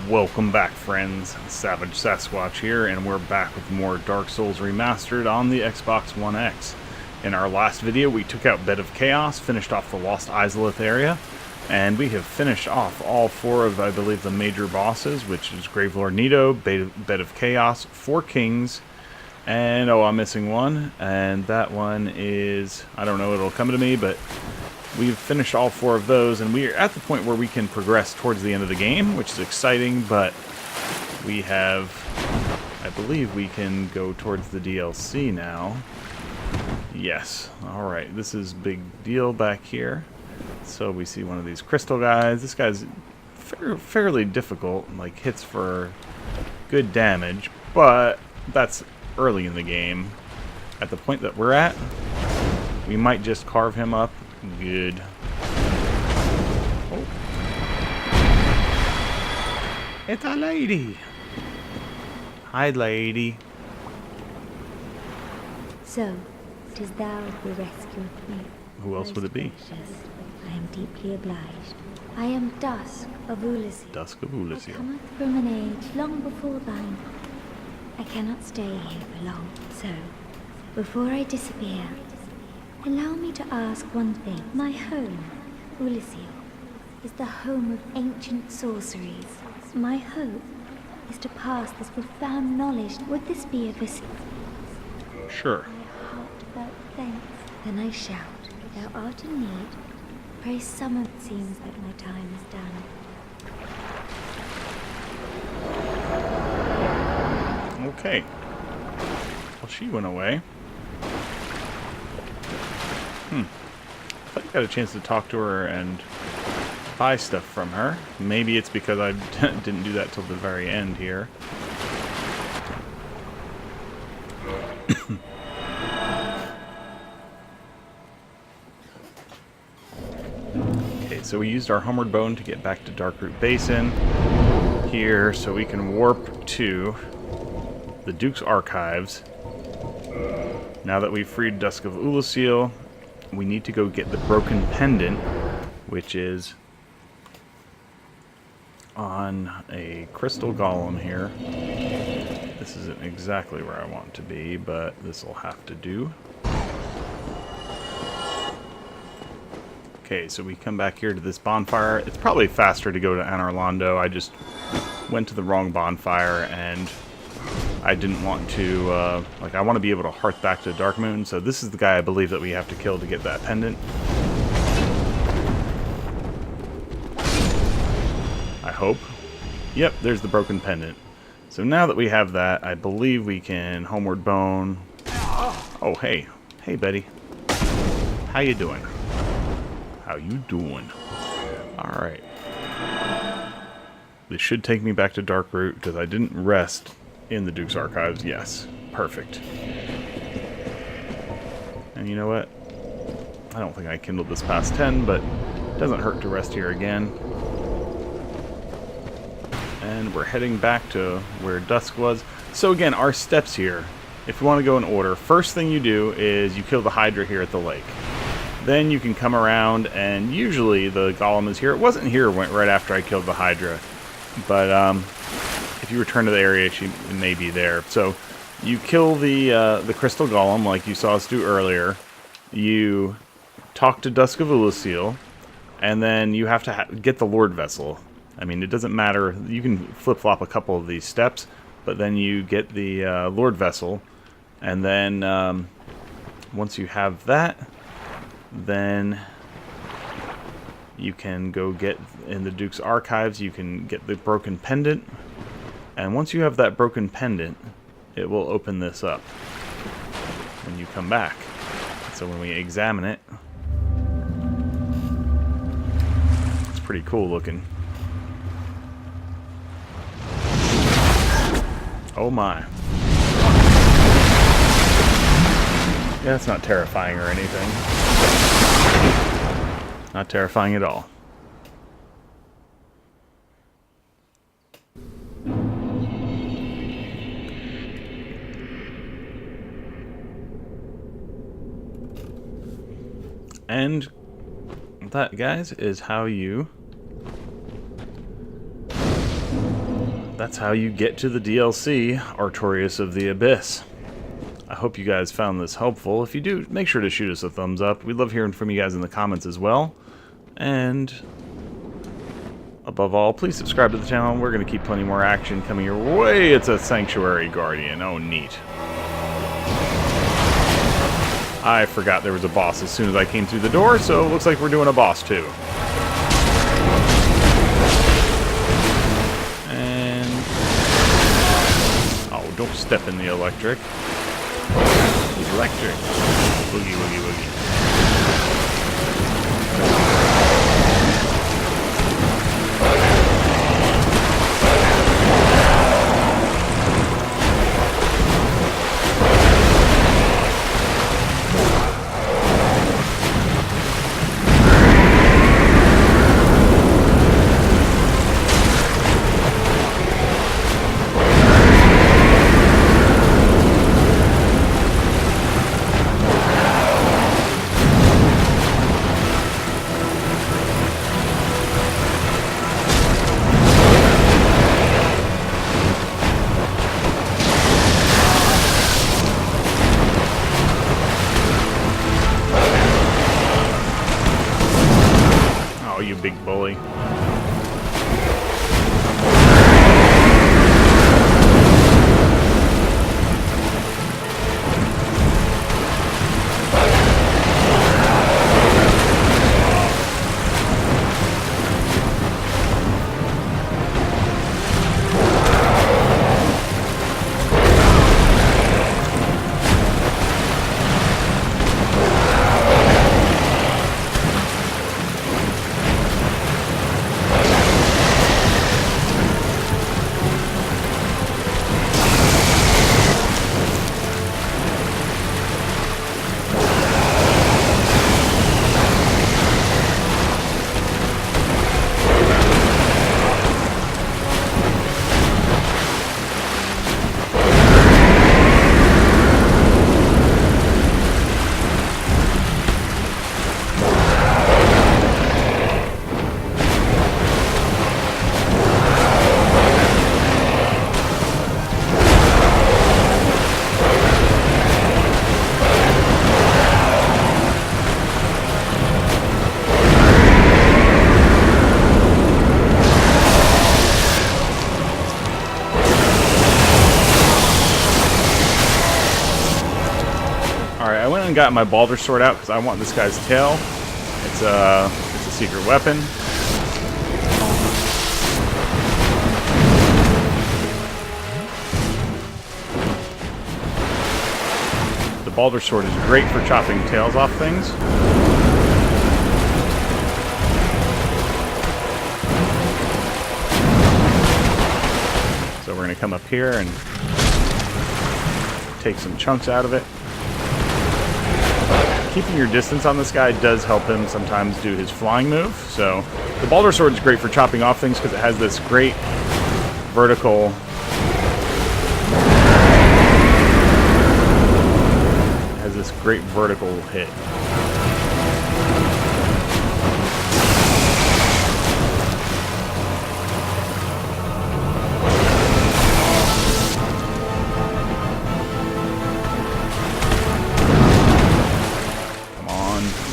Welcome back, friends. Savage Sasquatch here, and we're back with more Dark Souls Remastered on the Xbox One X. In our last video, we took out Bed of Chaos, finished off the Lost Izalith area, and we have finished off all four of, I believe, the major bosses, which is Gravelord Nito, Bed of Chaos, Four Kings, and, oh, I'm missing one, and that one is, I don't know, it'll come to me, but we've finished all four of those, and we are at the point where we can progress towards the end of the game, which is exciting, but we have, I believe we can go towards the DLC now. Yes. Alright, this is big deal back here. So we see one of these crystal guys. This guy's fairly difficult, like hits for good damage, but that's early in the game. At the point that we're at, we might just carve him up. Good. Oh. It's a lady. Hi, lady. So, 'tis thou who rescueth me. Who else would it be? Gracious. I am deeply obliged. I am Dusk of Ulysse. Dusk of I Ulysse. cometh from an age long before thine. I cannot stay here for long, so before I disappear, allow me to ask one thing. My home, Ulysse, is the home of ancient sorceries. My hope is to pass this profound knowledge. Would this be of assistance? Sure. My heartfelt thanks. Then I shout, thou art in need. Pray summon. It seems that my time is done. Okay. Well, she went away. I thought I got a chance to talk to her and buy stuff from her. Maybe it's because I didn't do that till the very end here. Okay, so we used our Homeward Bone to get back to Darkroot Basin here, so we can warp to the Duke's Archives. Now that we've freed Dusk of Ulysse, we need to go get the Broken Pendant, which is on a crystal golem here. This isn't exactly where I want to be, but this will have to do. Okay, so we come back here to this bonfire. It's probably faster to go to Anor Londo. I just went to the wrong bonfire, and I didn't want to, I want to be able to hearth back to Darkmoon, so this is the guy I believe that we have to kill to get that pendant. I hope. Yep, there's the broken pendant. So now that we have that, I believe we can Homeward Bone. Oh, hey. Hey, Betty. How you doing? How you doing? Alright. This should take me back to Darkroot, because I didn't rest in the Duke's Archives. Yes. Perfect. And you know what? I don't think I kindled this past 10, but it doesn't hurt to rest here again. And we're heading back to where Dusk was. So again, our steps here, if you want to go in order, first thing you do is you kill the Hydra here at the lake. Then you can come around, and usually the golem is here. It wasn't here right after I killed the Hydra, but if you return to the area, she may be there. So you kill the crystal golem like you saw us do earlier. You talk to Dusk of Ulysse, and then you have to get the Lord Vessel. I mean, it doesn't matter. You can flip-flop a couple of these steps, but then you get the Lord Vessel, and then once you have that, then you can go get in the Duke's Archives. You can get the broken pendant. And once you have that broken pendant, it will open this up when you come back. So when we examine it, it's pretty cool looking. Oh my. Yeah, it's not terrifying or anything. Not terrifying at all. And that, guys, is how you that's how you get to the DLC, Artorias of the Abyss. I hope you guys found this helpful. If you do, make sure to shoot us a thumbs up. We love hearing from you guys in the comments as well. And above all, please subscribe to the channel. We're going to keep plenty more action coming your way. It's a Sanctuary Guardian. Oh, neat. I forgot there was a boss as soon as I came through the door, so it looks like we're doing a boss too. And... oh, don't step in the electric. Electric. Boogie, woogie, woogie. Oh, you big bully. Alright, I went and got my Balder sword out because I want this guy's tail. It's a secret weapon. The Balder sword is great for chopping tails off things. So we're going to come up here and take some chunks out of it. Keeping your distance on this guy does help him sometimes do his flying move. So the Balder sword is great for chopping off things because it has this great vertical... it has this great vertical hit.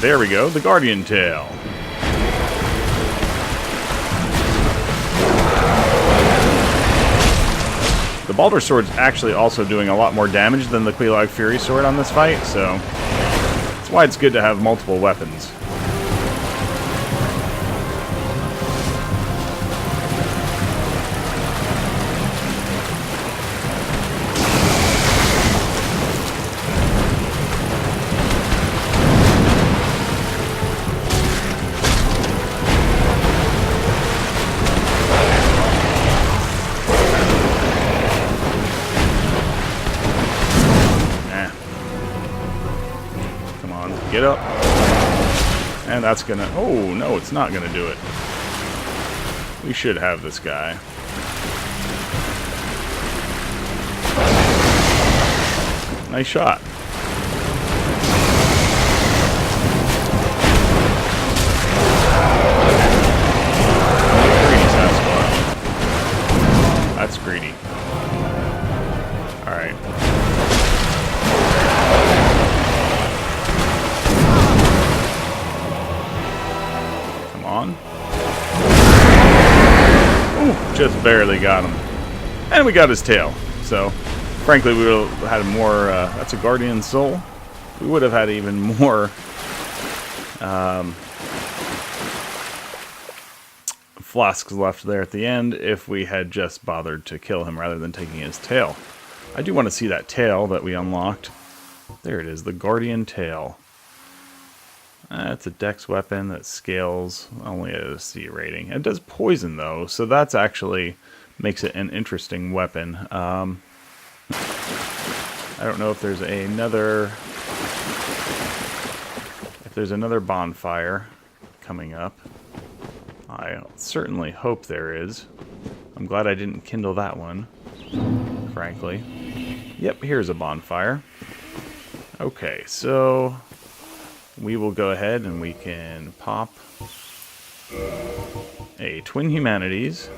There we go, the Guardian Tail. The Balder Sword's actually also doing a lot more damage than the Quelaag Fury Sword on this fight, so that's why it's good to have multiple weapons. Get up. And that's gonna... oh, no, it's not gonna do it. We should have this guy. Nice shot. Greedy Sasquatch. That's Just barely got him. And we got his tail. So, frankly, we would have had more... that's a guardian soul. We would have had even more... flasks left there at the end if we had just bothered to kill him rather than taking his tail. I do want to see that tail that we unlocked. There it is, the Guardian Tail. It's a dex weapon that scales only at a C rating. It does poison though, so that's actually makes it an interesting weapon. I don't know if there's another bonfire coming up. I certainly hope there is. I'm glad I didn't kindle that one, frankly. Yep, here's a bonfire. Okay, so we will go ahead and we can pop a Twin Humanities.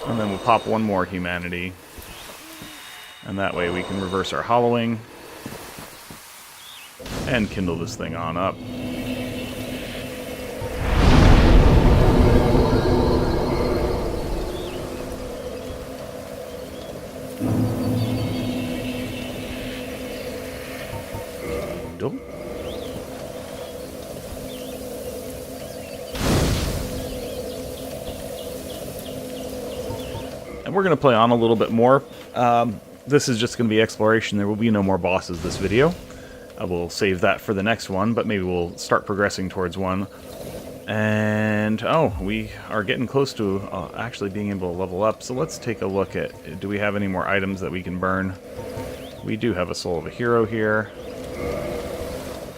And then we'll pop one more Humanity. And that way we can reverse our hollowing and kindle this thing on up. And we're going to play on a little bit more. This is just going to be exploration. There will be no more bosses this video. I will save that for the next one, but maybe we'll start progressing towards one. And, oh, we are getting close to actually being able to level up. So let's take a look at, do we have any more items that we can burn? We do have a Soul of a Hero here.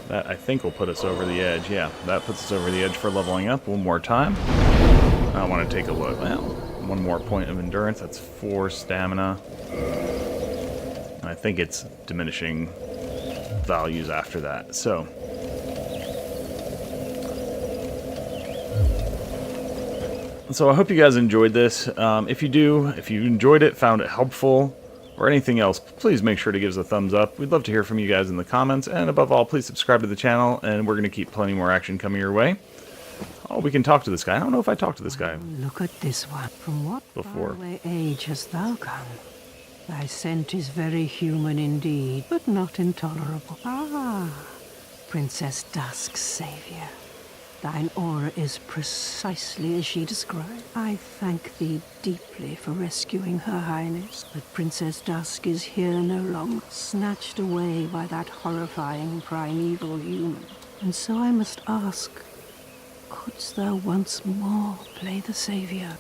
That, I think, will put us over the edge. Yeah, that puts us over the edge for leveling up one more time. I want to take a look. Well, one more point of endurance. That's 4 stamina. And I think it's diminishing values after that. So, I hope you guys enjoyed this. If you do, if you enjoyed it, found it helpful, or anything else, please make sure to give us a thumbs up. We'd love to hear from you guys in the comments, and above all, please subscribe to the channel, and we're going to keep plenty more action coming your way. Oh, we can talk to this guy. I don't know if I talked to this guy Look at this one. From what before. faraway age hast thou come? Thy scent is very human indeed, but not intolerable. Ah, Princess Dusk's savior. Thine aura is precisely as she described. I thank thee deeply for rescuing Her Highness, but Princess Dusk is here no longer, snatched away by that horrifying primeval human. And so I must ask, couldst thou once more play the savior?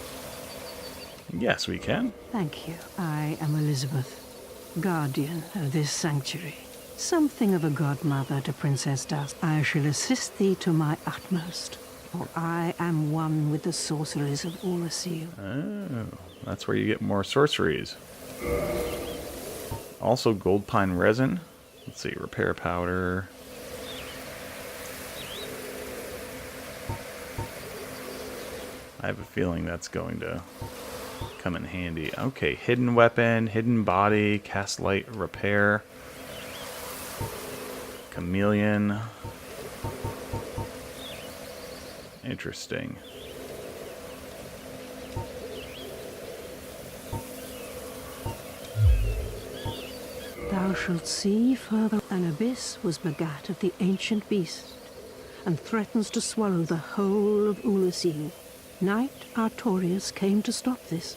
Yes, we can. Thank you. I am Elizabeth, guardian of this sanctuary. Something of a godmother to Princess Dusk. I shall assist thee to my utmost, for I am one with the sorceries of Ulasil. Oh, that's where you get more sorceries. Also, gold pine resin. Let's see, repair powder. I have a feeling that's going to come in handy. Okay, hidden weapon, hidden body, cast light, repair. Chameleon. Interesting. Thou shalt see further. An abyss was begat of the ancient beast, and threatens to swallow the whole of Ulasil. Knight Artorias came to stop this,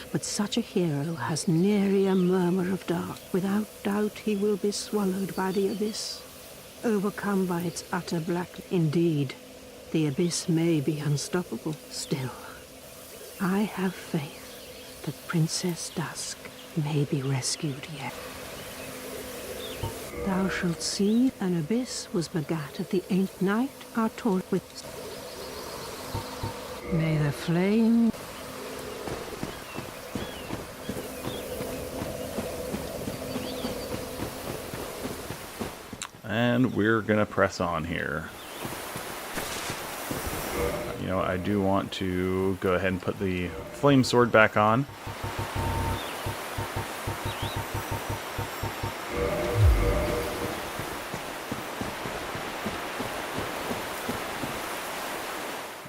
but such a hero has nary a murmur of dark. Without doubt he will be swallowed by the abyss, overcome by its utter blackness. Indeed, the abyss may be unstoppable. Still, I have faith that Princess Dusk may be rescued yet. Thou shalt see an abyss was begat of the ancient Knight Artorias with... May the flame... And we're gonna press on here. You know, I do want to go ahead and put the flame sword back on.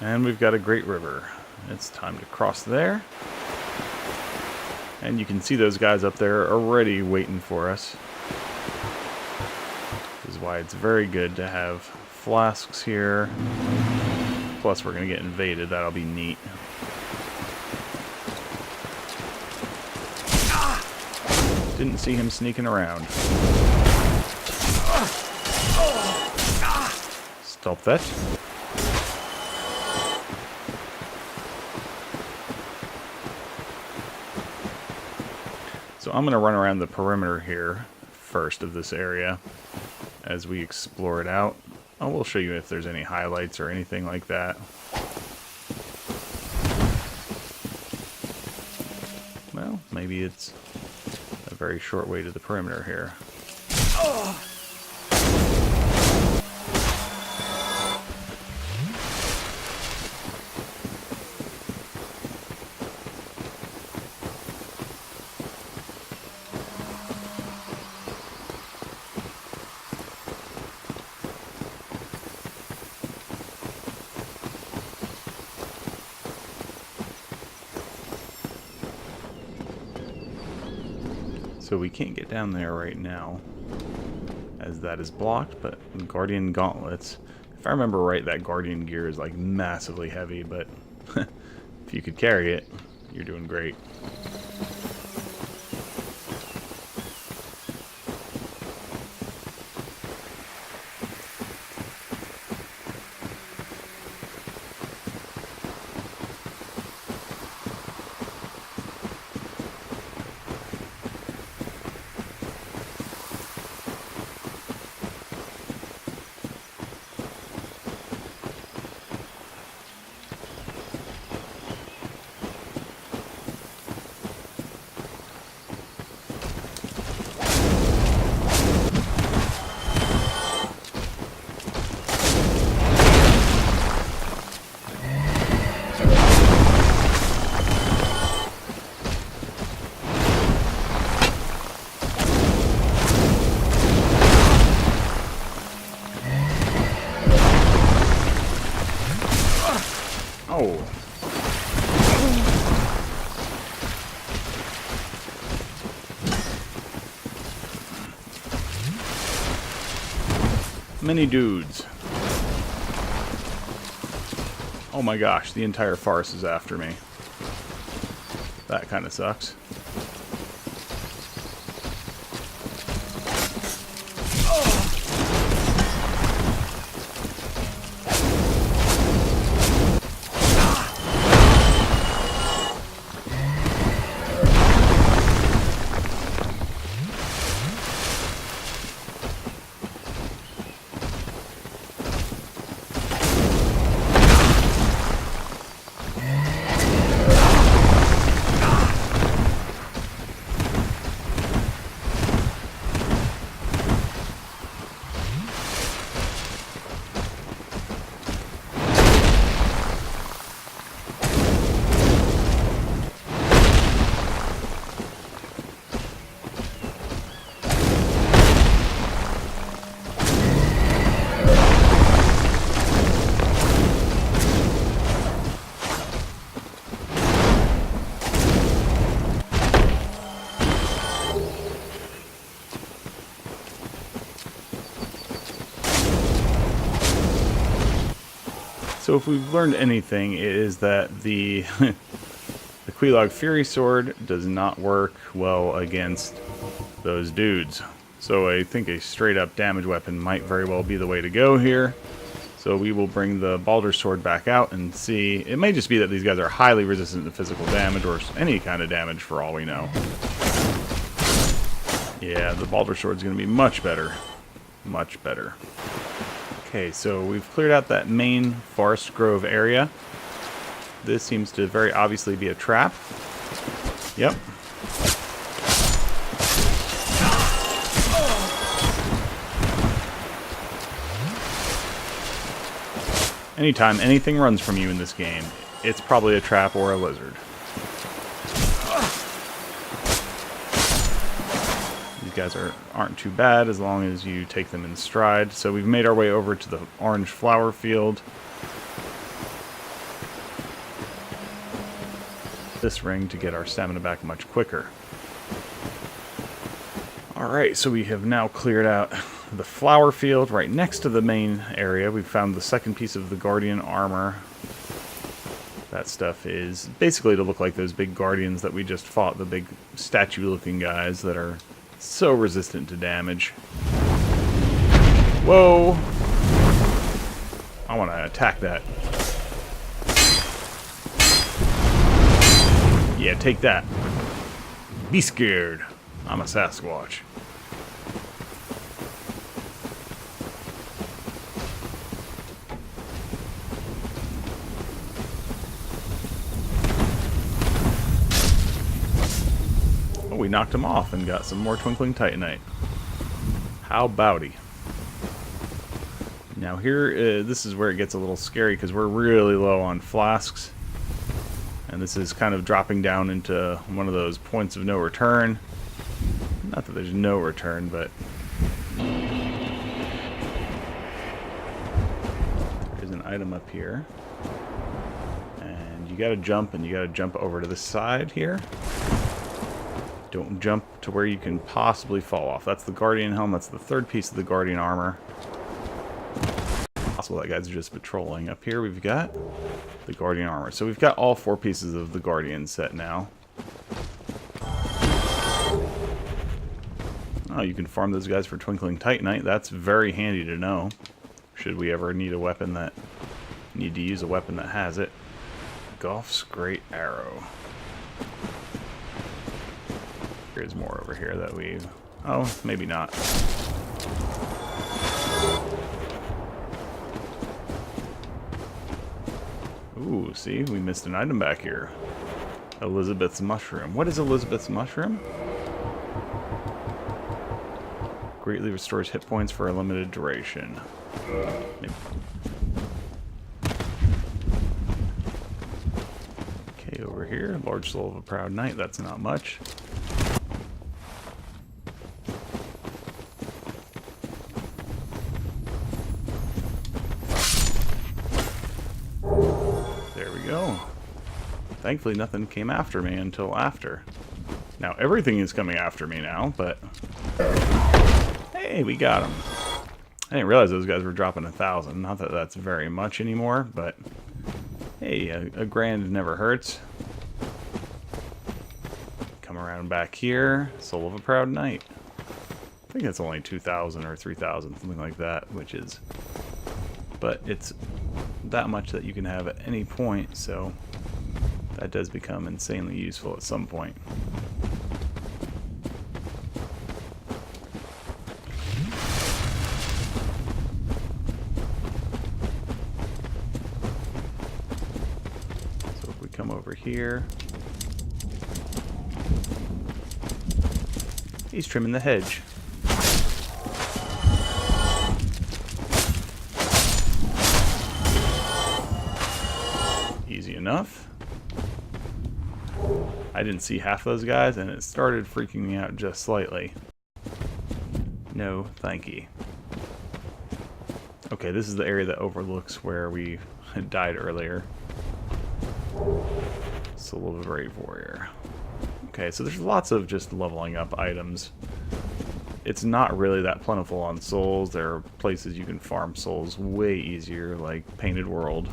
And we've got a great river. It's time to cross there. And you can see those guys up there already waiting for us. This is why it's very good to have flasks here. Plus we're going to get invaded. That'll be neat. Didn't see him sneaking around. Stop that. So I'm going to run around the perimeter here first of this area as we explore it out. I will show you if there's any highlights or anything like that. Well, maybe it's a very short way to the perimeter here. So we can't get down there right now, as that is blocked, but Guardian Gauntlets, if I remember right, that Guardian gear is like massively heavy, but if you could carry it, you're doing great. Oh. Many dudes. Oh my gosh, the entire farce is after me. That kind of sucks. So if we've learned anything, it is that the the Quelaag Fury Sword does not work well against those dudes. So I think a straight up damage weapon might very well be the way to go here. So we will bring the Baldur's Sword back out and see. It may just be that these guys are highly resistant to physical damage or any kind of damage for all we know. Yeah, the Baldur's Sword is going to be much better. Much better. Okay, so we've cleared out that main Forest Grove area. This seems to very obviously be a trap. Yep. Anytime anything runs from you in this game, it's probably a trap or a lizard. These guys aren't too bad as long as you take them in stride. So we've made our way over to the orange flower field. this ring to get our stamina back much quicker. Alright, so we have now cleared out the flower field right next to the main area. We've found the second piece of the Guardian armor. That stuff is basically to look like those big guardians that we just fought, the big statue-looking guys that are so resistant to damage. Whoa! I want to attack that. Yeah, take that. Be scared. I'm a Sasquatch. Oh, we knocked him off and got some more Twinkling Titanite. How bowdy. Now here, this is where it gets a little scary because we're really low on flasks. And this is kind of dropping down into one of those points of no return. Not that there's no return, but there's an item up here. And you gotta jump, and you gotta jump over to the side here. Don't jump to where you can possibly fall off. That's the Guardian helm. That's the third piece of the Guardian armor. Possible that guy's just patrolling. Up here we've got the Guardian armor. So we've got all 4 pieces of the Guardian set now. Oh, you can farm those guys for Twinkling Titanite. That's very handy to know. Should we ever need a weapon that... need to use a weapon that has it. Goff's Great Arrow. There's more over here that we... oh, maybe not. Ooh, see? We missed an item back here. Elizabeth's Mushroom. What is Elizabeth's Mushroom? Greatly restores hit points for a limited duration. Maybe. Okay, over here. Large Soul of a Proud Knight. That's not much. Thankfully nothing came after me until after. Now everything is coming after me now, but... hey, we got him. I didn't realize those guys were dropping 1,000. Not that that's very much anymore, but... hey, a grand never hurts. Come around back here. Soul of a Proud Knight. I think it's only 2,000 or 3,000, something like that, which is... but it's that much that you can have at any point, so... that does become insanely useful at some point. So if we come over here... he's trimming the hedge. Easy enough. I didn't see half those guys, and it started freaking me out just slightly. No, thank you. Okay, this is the area that overlooks where we had died earlier. Soul of a Brave Warrior. Okay, so there's lots of just leveling up items. It's not really that plentiful on souls. There are places you can farm souls way easier, like Painted World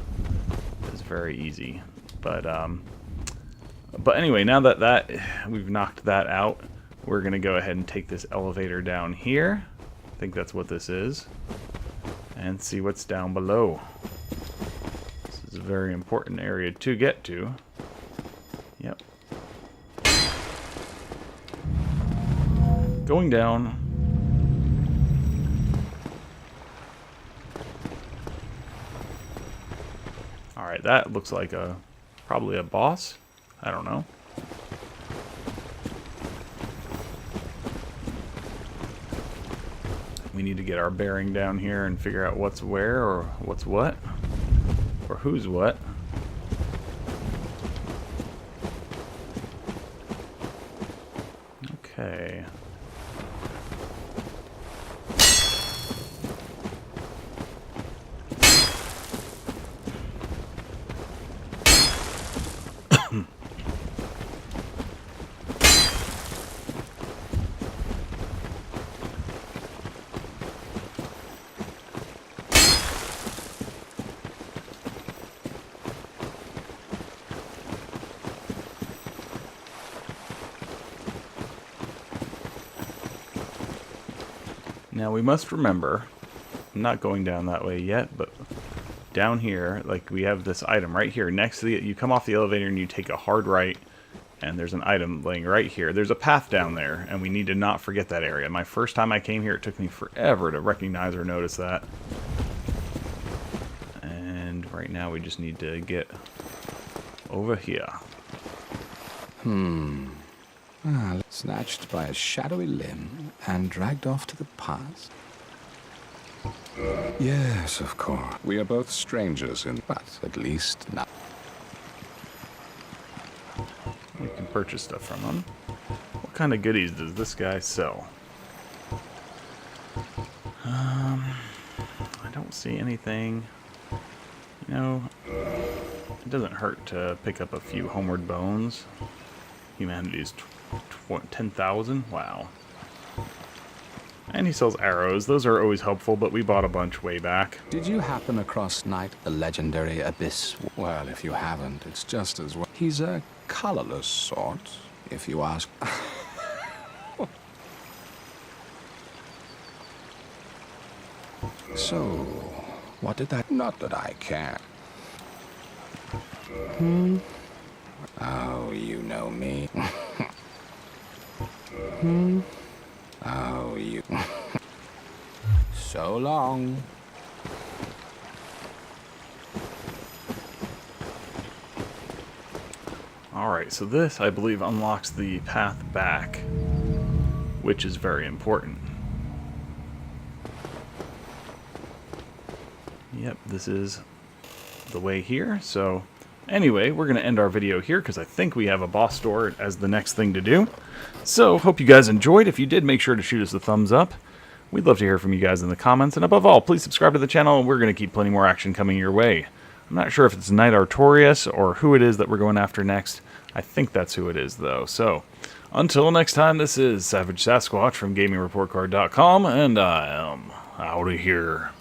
is very easy. But anyway, now that we've knocked that out, we're going to go ahead and take this elevator down here. I think that's what this is. And see what's down below. This is a very important area to get to. Yep. Going down. Alright, that looks like probably a boss. I don't know. We need to get our bearing down here and figure out what's where or what's what. Or who's what. Okay. Now we must remember, I'm not going down that way yet, but down here, like we have this item right here next to the, you come off the elevator and you take a hard right, and there's an item laying right here. There's a path down there, and we need to not forget that area. My first time I came here, it took me forever to recognize or notice that. And right now we just need to get over here. Snatched by a shadowy limb and dragged off to the past. Yes, of course. We are both strangers but at least now. We can purchase stuff from him. What kind of goodies does this guy sell? I don't see anything. You know, it doesn't hurt to pick up a few homeward bones. Humanity's 10,000? Wow. And he sells arrows. Those are always helpful, but we bought a bunch way back. Did you happen across Knight, the legendary Abyss? Well, if you haven't, it's just as well. He's a colorless sort, if you ask. So, what did that... Not that I care. Oh, you know me. Oh, you... So long. Alright, so this, I believe, unlocks the path back, which is very important. Yep, this is the way here, so... Anyway, we're going to end our video here because I think we have a boss door as the next thing to do. So, hope you guys enjoyed. If you did, make sure to shoot us a thumbs up. We'd love to hear from you guys in the comments. And above all, please subscribe to the channel, and we're going to keep plenty more action coming your way. I'm not sure if it's Knight Artorias or who it is that we're going after next. I think that's who it is, though. So, until next time, this is Savage Sasquatch from GamingReportCard.com, and I am out of here.